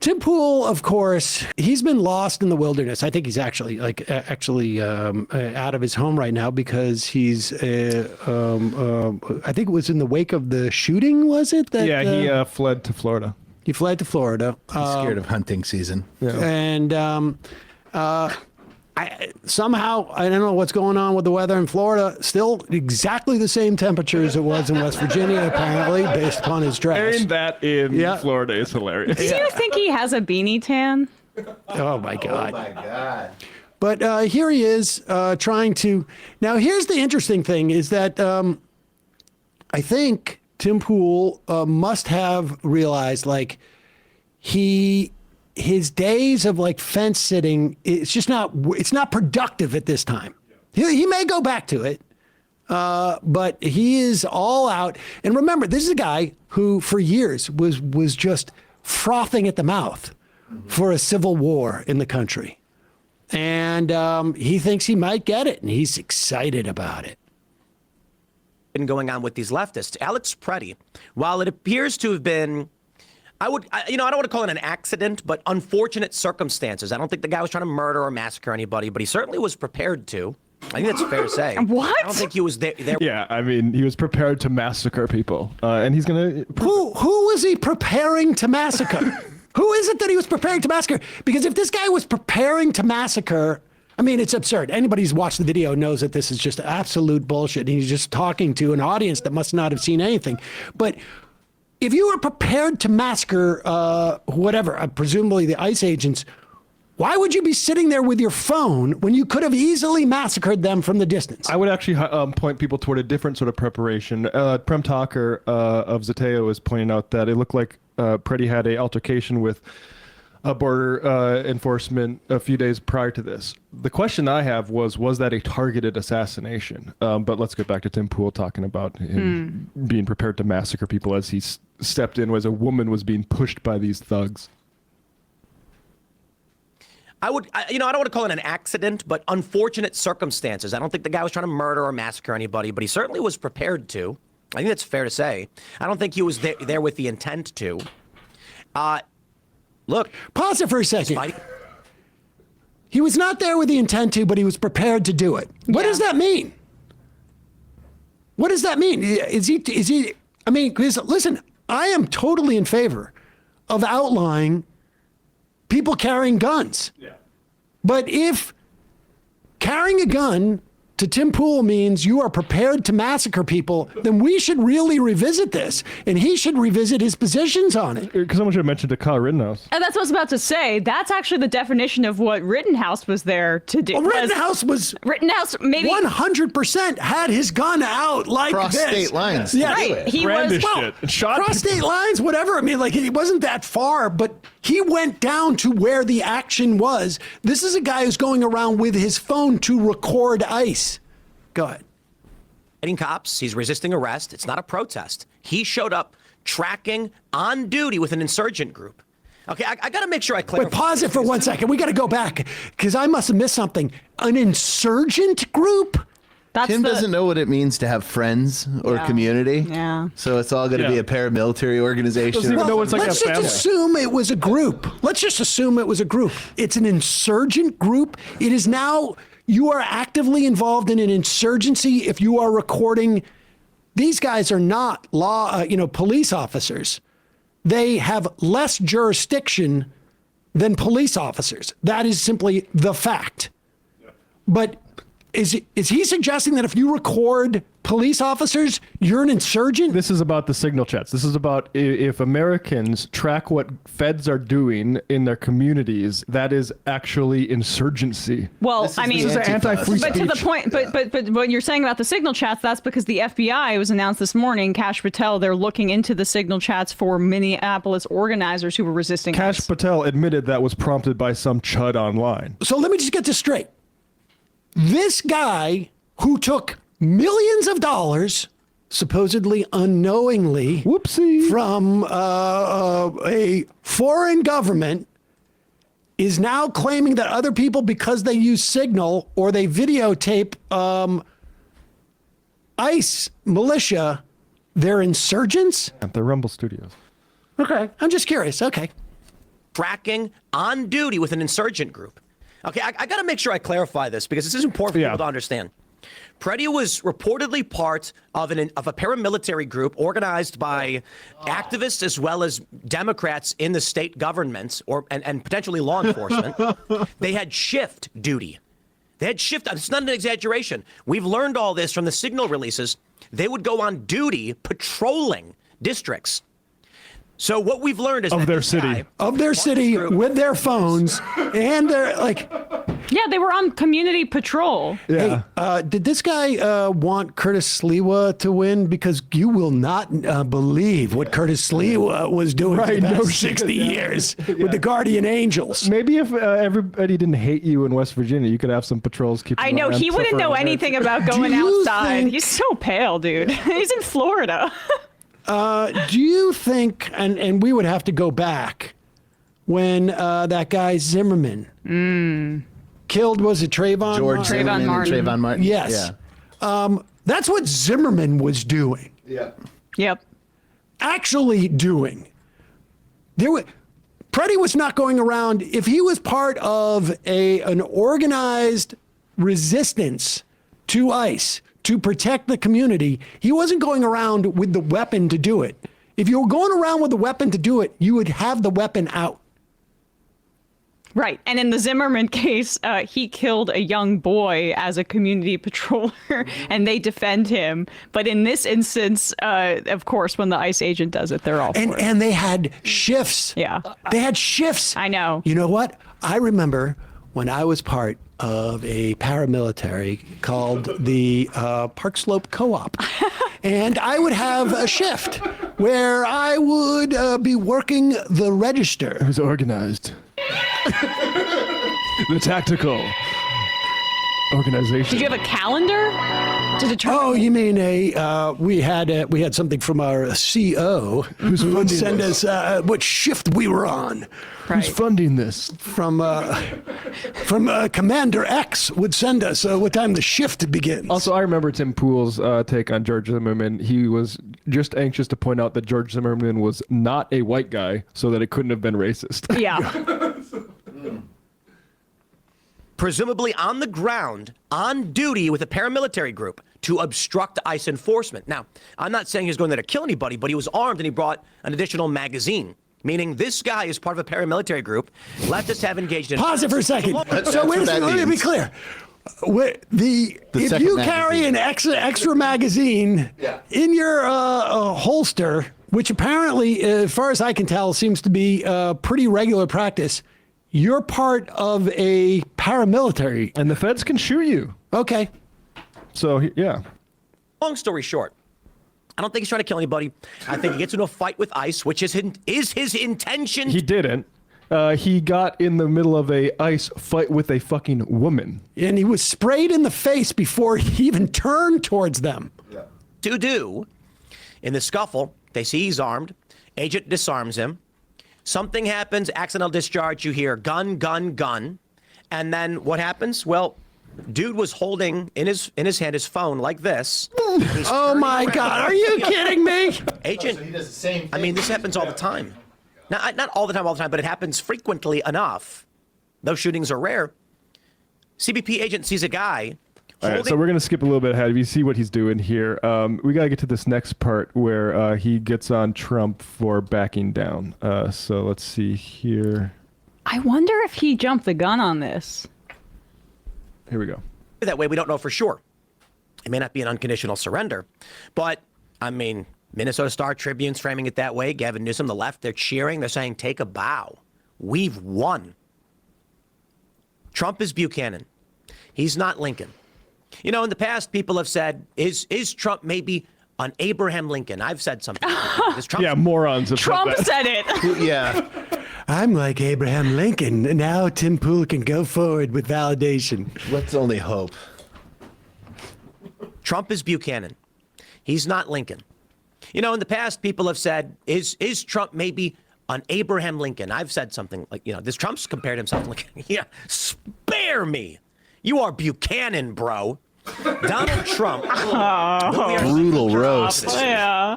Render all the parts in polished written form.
Tim Pool, of course, he's been lost in the wilderness. I think he's actually out of his home right now because he's, I think it was in the wake of the shooting, was it? Yeah, he fled to Florida. He fled to Florida. He's scared of hunting season. Yeah. And somehow, I don't know what's going on with the weather in Florida. Still exactly the same temperature as it was in West Virginia, apparently, based upon his dress. And that in Florida is hilarious. Do you think he has a beanie tan? Oh, my God. Oh, my God. But here he is trying to... Now, here's the interesting thing is that I think Tim Pool must have realized, like, his days of like fence sitting, it's not productive at this time. He may go back to it, but he is all out. And remember, this is a guy who for years was just frothing at the mouth for a civil war in the country. And he thinks he might get it, and he's excited about it. Been going on with these leftists. Alex Preddy, while it appears to have been, I don't want to call it an accident, but unfortunate circumstances. I don't think the guy was trying to murder or massacre anybody, but he certainly was prepared to. I think that's fair to say. What? I don't think he was there. Yeah, I mean, he was prepared to massacre people, and he's gonna. Who was he preparing to massacre? Who is it that he was preparing to massacre? Because if this guy was preparing to massacre, I mean, it's absurd. Anybody who's watched the video knows that this is just absolute bullshit. He's just talking to an audience that must not have seen anything. But if you were prepared to massacre whatever, presumably the ICE agents, why would you be sitting there with your phone when you could have easily massacred them from the distance? I would actually point people toward a different sort of preparation. Prem Talker of Zateo is pointing out that it looked like Preddy had an altercation with border enforcement a few days prior to this. The question I have was that a targeted assassination? But let's get back to Tim Pool talking about him being prepared to massacre people as he stepped in as a woman was being pushed by these thugs. I don't want to call it an accident, but unfortunate circumstances. I don't think the guy was trying to murder or massacre anybody, but he certainly was prepared to. I think that's fair to say. I don't think he was there with the intent to. Look. Pause it for a second. He was not there with the intent to, but he was prepared to do it. What does that mean? What does that mean? Is he, I mean, because listen, I am totally in favor of outlawing people carrying guns. Yeah. But if carrying a gun to Tim Pool means you are prepared to massacre people, then we should really revisit this, and he should revisit his positions on it. Because someone should have mentioned to Kyle Rittenhouse. And that's what I was about to say. That's actually the definition of what Rittenhouse was there to do. Well, Rittenhouse maybe 100% had his gun out like cross this. State lines. Yeah, right. He was cross state lines, whatever. I mean, like he wasn't that far, but he went down to where the action was. This is a guy who's going around with his phone to record ICE. Go ahead. Cops, he's resisting arrest. It's not a protest. He showed up tracking on duty with an insurgent group. Okay, I got to make sure I clarify. Wait, pause it for 1 second. We got to go back because I must have missed something. An insurgent group? Tim doesn't know what it means to have friends or community. Yeah. So it's all going to be a paramilitary organization. Doesn't even know it's like Let's a just family. assume it was a group. Let's just assume it was a group. It's an insurgent group. It is now, you are actively involved in an insurgency if you are recording. These guys are not police officers. They have less jurisdiction than police officers. That is simply the fact. But is he suggesting that if you record police officers, you're an insurgent? This is about the signal chats. This is about if Americans track what feds are doing in their communities, that is actually insurgency. Well, I mean, this is anti-free but speech. to the point, but what you're saying about the signal chats, that's because the FBI was announced this morning, Kash Patel, they're looking into the signal chats for Minneapolis organizers who were resisting Kash ICE. Patel admitted that was prompted by some chud online. So let me just get this straight. This guy who took millions of dollars, supposedly unknowingly, from a foreign government, is now claiming that other people, because they use Signal or they videotape ICE militia, they're insurgents? At the Rumble Studios. Okay, I'm just curious. Okay. tracking on duty with an insurgent group. Okay, I got to make sure I clarify this because this is important for people to understand. Preddy was reportedly part of a paramilitary group organized by activists as well as Democrats in the state government and potentially law enforcement. They had shift duty. They had shift. It's not an exaggeration. We've learned all this from the signal releases. They would go on duty patrolling districts. So what we've learned is Of that their this city. guy, Of their city with their phones and their like. Yeah, they were on community patrol. Yeah. Hey, did this guy want Curtis Sliwa to win? Because you will not believe what Curtis Sliwa was doing for the past 60 years with the Guardian Angels. Maybe if everybody didn't hate you in West Virginia, you could have some patrols keep. I know, he wouldn't know anything about going you outside. think- He's so pale, dude. He's in Florida. Do you think, and we would have to go back, when that guy Zimmerman killed, was it Trayvon? George Martin? Zimmerman Martin. and Trayvon Martin. Yes. Yeah. That's what Zimmerman was doing. Yep. Actually doing. Preddy was not going around, if he was part of an organized resistance to ICE to protect the community, he wasn't going around with the weapon to do it. If you were going around with the weapon to do it, you would have the weapon out. Right. And in the Zimmerman case, he killed a young boy as a community patroller, and they defend him. But in this instance, of course, when the ICE agent does it, they're all for it. And they had shifts. Yeah. They had shifts. I know. You know what? I remember when I was part of a paramilitary called the Park Slope Co-op. And I would have a shift where I would be working the register. It was organized. The tactical organization. Did you have a calendar to determine? Oh, you mean we had something from our CO who would send us what shift we were on. Who's funding this? From Commander X would send us what time the shift begins. Also, I remember Tim Pool's take on George Zimmerman. He was just anxious to point out that George Zimmerman was not a white guy, so that it couldn't have been racist. Yeah. presumably on the ground, on duty with a paramilitary group to obstruct ICE enforcement. Now, I'm not saying he was going there to kill anybody, but he was armed and he brought an additional magazine, meaning this guy is part of a paramilitary group. Leftists have engaged in... Pause it for a second. That's So wait a what second, that let me be means. clear. If second you carry magazine. an extra magazine in your holster, which apparently, as far as I can tell, seems to be pretty regular practice, you're part of a paramilitary. And the feds can shoot you. Okay. So, yeah. Long story short, I don't think he's trying to kill anybody. I think he gets into a fight with ICE, which is his intention. He didn't. He got in the middle of a ICE fight with a fucking woman. And he was sprayed in the face before he even turned towards them. to do. In the scuffle, they see he's armed. Agent disarms him. Something happens, accidental discharge. You hear gun, gun, gun. And then what happens? Well, dude was holding in his hand his phone like this. He's Oh turning my around. God, are you kidding me? Agent, He does the same thing. I mean, this happens all the time. Not all the time, but it happens frequently enough. Those shootings are rare. CBP agent sees a guy All holding... right, so we're going to skip a little bit ahead. If you see what he's doing here, we got to get to this next part where he gets on Trump for backing down. So let's see here. I wonder if he jumped the gun on this. Here we go. that way. We don't know for sure. It may not be an unconditional surrender, but I mean, Minnesota Star Tribune's framing it that way. Gavin Newsom, the left, they're cheering. They're saying, take a bow. We've won. Trump is Buchanan. He's not Lincoln. You know, in the past, people have said, is Trump maybe an Abraham Lincoln? I've said something. Is Trump Yeah, morons have Trump said that. said it. Yeah. I'm like Abraham Lincoln. Now Tim Pool can go forward with validation. Let's only hope. Trump is Buchanan. He's not Lincoln. You know, in the past, people have said, is Trump maybe an Abraham Lincoln? I've said something like, this Trump's compared himself to Lincoln. Yeah, spare me. You are Buchanan, bro. Donald Trump. Brutal roast. Yeah.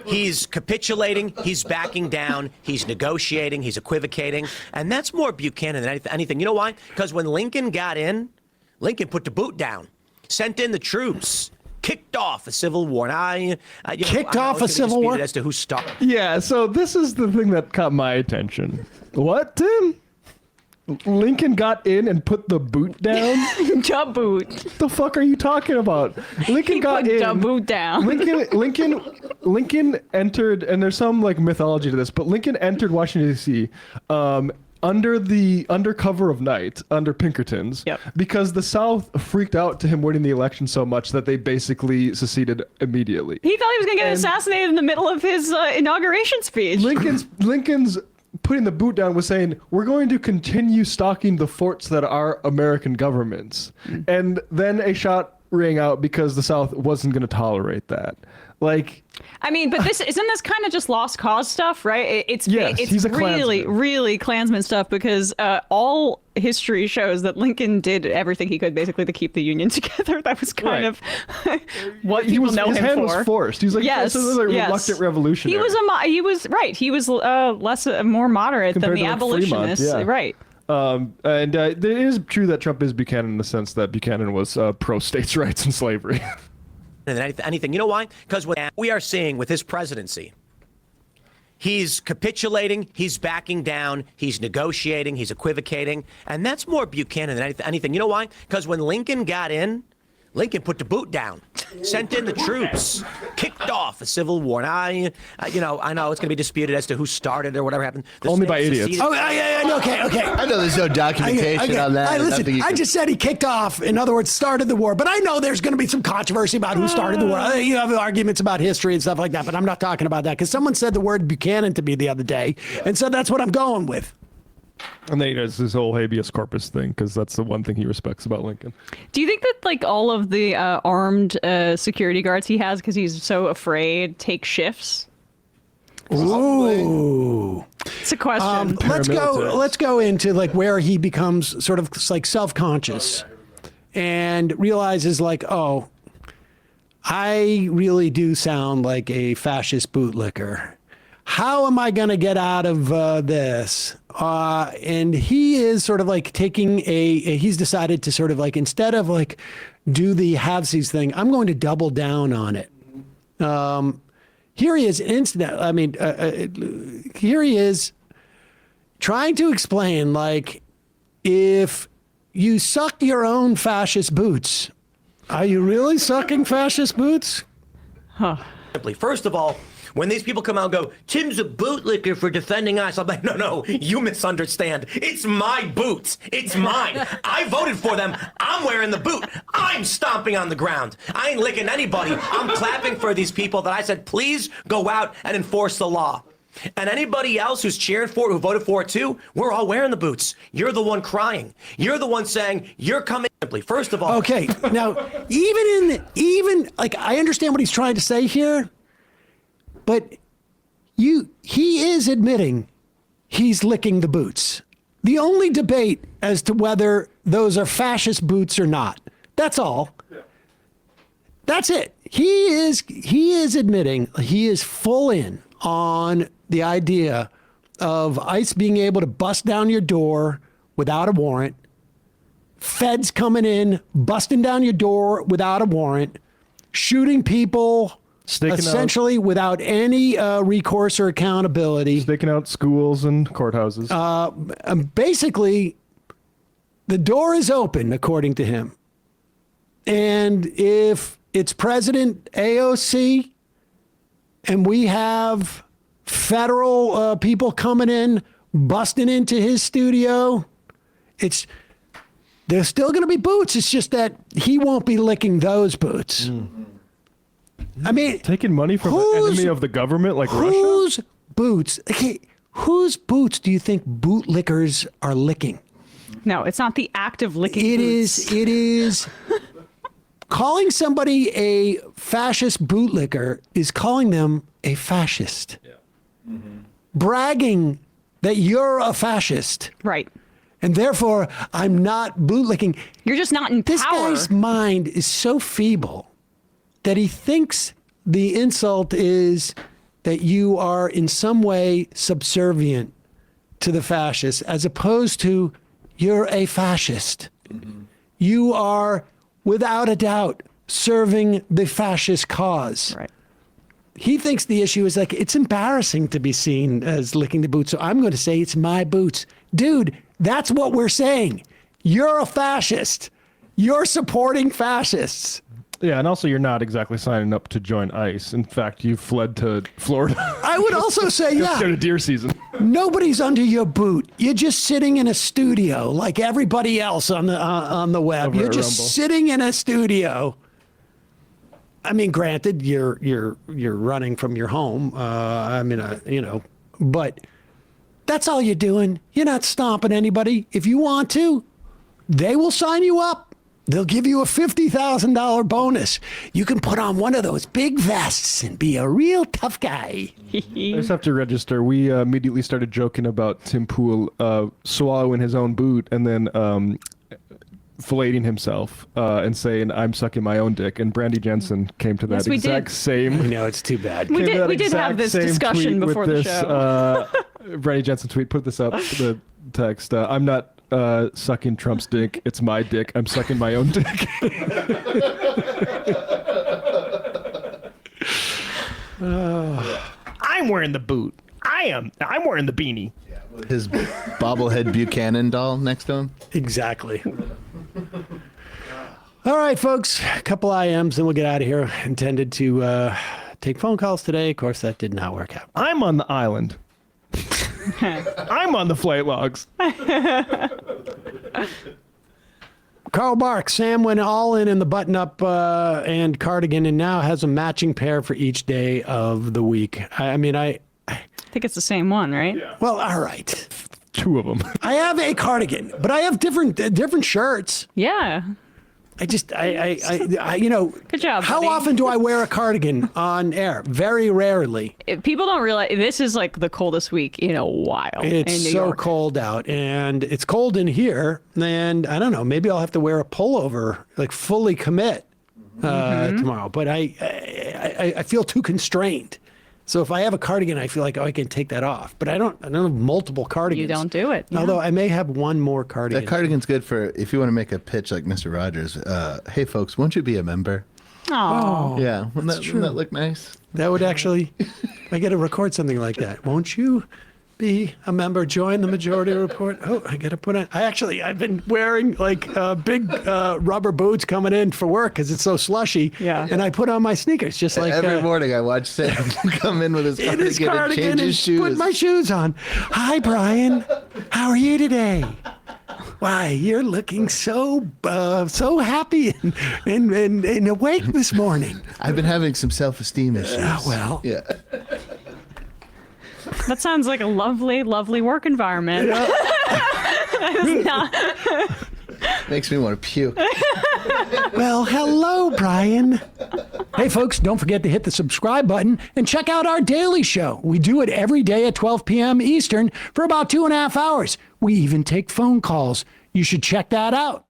He's capitulating. He's backing down. He's negotiating. He's equivocating. And that's more Buchanan than anything. You know why? Because when Lincoln got in, Lincoln put the boot down, sent in the troops, kicked off a civil war. And Kicked off a civil war? As to who started. Yeah, so this is the thing that caught my attention. What, Tim? Lincoln got in and put the boot down? Da boot. The fuck are you talking about? Lincoln He got put in. da boot down. Lincoln entered, and there's some like mythology to this, but Lincoln entered Washington D.C. Under cover of night, under Pinkertons, Yep. because the South freaked out to him winning the election so much that they basically seceded immediately. He thought he was going to get assassinated in the middle of his inauguration speech. Lincoln's putting the boot down was saying, we're going to continue stalking the forts that are American governments. And then a shot rang out because the South wasn't going to tolerate that. Like, I mean, but isn't this kind of just lost cause stuff, right? It's Yes, he's a really, Klansman. really Klansman stuff because all history shows that Lincoln did everything he could basically to keep the Union together. That was kind of what people know his him hand for. was forced. He's like, Yes, this is a yes. reluctant revolutionary. He was right. He was more moderate Compared than the to, like, Fremont, abolitionists, yeah. right? And it is true that Trump is Buchanan in the sense that Buchanan was pro states' rights and slavery. Than anything. You know why? Because what we are seeing with his presidency, he's capitulating, he's backing down, he's negotiating, he's equivocating, and that's more Buchanan than anything. You know why? Because when Lincoln got in, Lincoln put the boot down, sent in the troops, kicked off a civil war. And I know it's going to be disputed as to who started or whatever happened. The Only state by idiots. seceded- Oh, yeah, okay. I know there's no documentation on that. Listen, Nothing you I can- just said he kicked off. In other words, started the war. But I know there's going to be some controversy about who started the war. You have arguments about history and stuff like that. But I'm not talking about that because someone said the word Buchanan to me the other day, and so that's what I'm going with. And then it's this whole habeas corpus thing, because that's the one thing he respects about Lincoln. Do you think that like all of the armed security guards he has because he's so afraid take shifts? Ooh. It's a question. Paramilitary. Let's go into like where he becomes sort of like self-conscious and realizes like, oh, I really do sound like a fascist bootlicker. How am I going to get out of this? And he is sort of like taking he's decided to sort of like, instead of like do the halvesies thing, I'm going to double down on it. Here he is here he is trying to explain, like, if you suck your own fascist boots, are you really sucking fascist boots? Simply, first of all, when these people come out and go, Tim's a bootlicker for defending us, I'm like, no, you misunderstand. It's my boots. It's mine. I voted for them. I'm wearing the boot. I'm stomping on the ground. I ain't licking anybody. I'm clapping for these people that I said, please go out and enforce the law. And anybody else who's cheering for it, who voted for it too, we're all wearing the boots. You're the one crying. You're the one saying, you're coming. Simply, first of all. Okay, now, even like, I understand what he's trying to say here, but he is admitting he's licking the boots. The only debate as to whether those are fascist boots or not. That's all. Yeah. That's it. He is admitting he is full in on the idea of ICE being able to bust down your door without a warrant, feds coming in, busting down your door without a warrant, shooting people essentially without any recourse or accountability. Staking out schools and courthouses. Basically, the door is open, according to him. And if it's President AOC and we have federal people coming in, busting into his studio, there's still going to be boots. It's just that he won't be licking those boots. I mean, taking money from an enemy of the government like Russia? Whose boots do you think bootlickers are licking? No, it's not the act of licking It boots. is calling somebody a fascist bootlicker is calling them a fascist. Yeah. Mm-hmm. Bragging that you're a fascist. Right. and therefore I'm not bootlicking. You're just not in This power. guy's mind is so feeble that he thinks the insult is that you are in some way subservient to the fascists, as opposed to you're a fascist. You are, without a doubt, serving the fascist cause. Right. He thinks the issue is like, it's embarrassing to be seen as licking the boots, so I'm going to say it's my boots. Dude, that's what we're saying. You're a fascist. You're supporting fascists. Yeah, and also you're not exactly signing up to join ICE. In fact, you fled to Florida. I would also say, Go to yeah, deer season. nobody's under your boot. You're just sitting in a studio like everybody else on the web. Over You're at just Rumble. sitting in a studio. I mean, granted, you're running from your home. But that's all you're doing. You're not stomping anybody. If you want to, they will sign you up. They'll give you a $50,000 bonus. You can put on one of those big vests and be a real tough guy. I just have to register. We immediately started joking about Tim Pool swallowing his own boot and then filleting himself and saying, "I'm sucking my own dick." And Brandy Jensen came to that Yes, we exact did. same. It's too bad. We came to did- that we did have exact this same discussion tweet before with the this, show. Brandy Jensen tweet. Put this up. The text. I'm not sucking Trump's dick. It's my dick. I'm sucking my own dick. I'm wearing the boot. I'm wearing the beanie. His bobblehead Buchanan doll next to him. Exactly. All right, folks. A couple IMs, then we'll get out of here. Intended to take phone calls today. Of course, that did not work out. I'm on the island. I'm on the flight logs. Carl Bark, Sam went all in the button-up and cardigan, and now has a matching pair for each day of the week. I think it's the same one, right? well, all right. Two of them. I have a cardigan, but I have different shirts. Yeah. I just, Good job, How buddy. often do I wear a cardigan on air? Very rarely. People don't realize this is like the coldest week in a while. It's in New so York. cold out, and it's cold in here. And I don't know, maybe I'll have to wear a pullover, like fully commit tomorrow. But I feel too constrained. So if I have a cardigan, I feel like I can take that off. But I don't have multiple cardigans. You don't do it. Although I may have one more cardigan. That cardigan's good for if you want to make a pitch like Mr. Rogers. Hey, folks, won't you be a member? Oh. Yeah, wouldn't that look nice? That would actually, I got to record something like that. Won't you be a member? Join the Majority Report. Oh, I got to put on. I've been wearing like big rubber boots coming in for work because it's so slushy. Yeah. And I put on my sneakers just like Every morning I watch Sam come in with his in his cardigan and cardigan change and his put shoes. my shoes on. Hi, Brian. How are you today? Why, you're looking so happy and awake this morning. I've been having some self-esteem issues. Well. Yeah. That sounds like a lovely, lovely work environment. Makes me want to puke. Well, hello, Brian. Hey, folks, don't forget to hit the subscribe button and check out our daily show. We do it every day at 12 p.m. Eastern for about 2.5 hours. We even take phone calls. You should check that out.